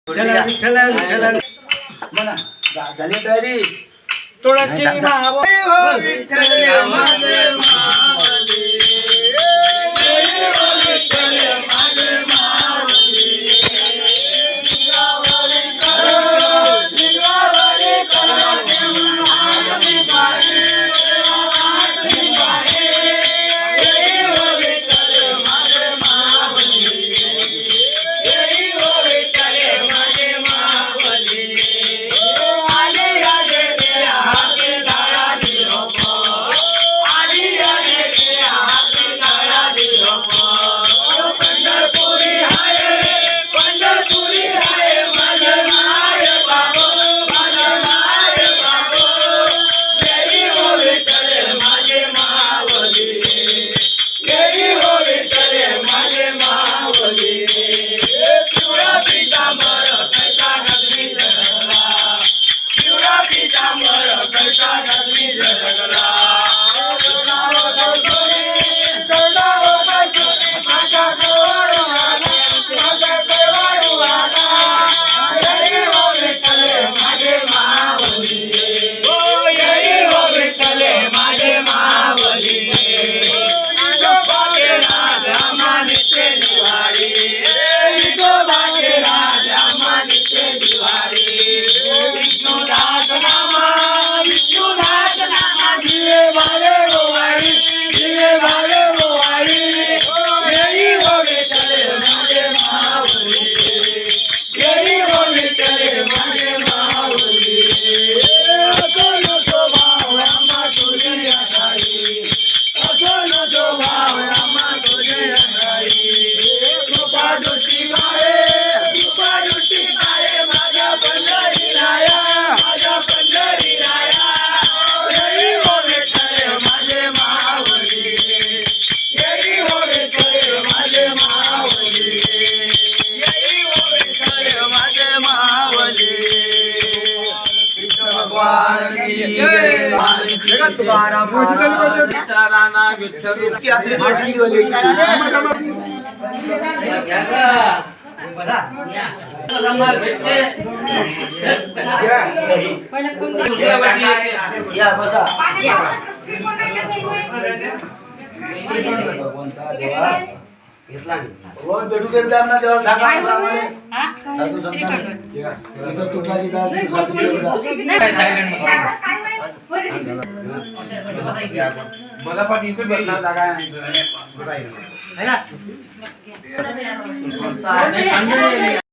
चला विठ्ठला विठ्ठला म्हणा झाली तयारी तुळशी महाबोधी विठ्ठल माझे मावली जय हो विठ्ठल माझे मावली दिवाळी करो दिवाळी करो देवाची बाई देवाची बाई जय हो विठ्ठल माझे मावली जय हो विठ्ठल माझे मावली आले आले तेरा हाते दाळा दिलो आली आले तेरा हाते दाळा दिलो पंढरपुरी आहे माझे माय बाबो माझे माय बाबो जय हो विठ्ठल माझे मावली जय हो विठ्ठल माझे मावली पिवळा पितांबर कैसा गजरी झळकला पिवळा पितांबर कैसा गजरी झळकला रोज भेटू देत जा ना देवा सांगा साधू संतांना तुपाची दाल मला पण इथे भेटणार जागा आहे ना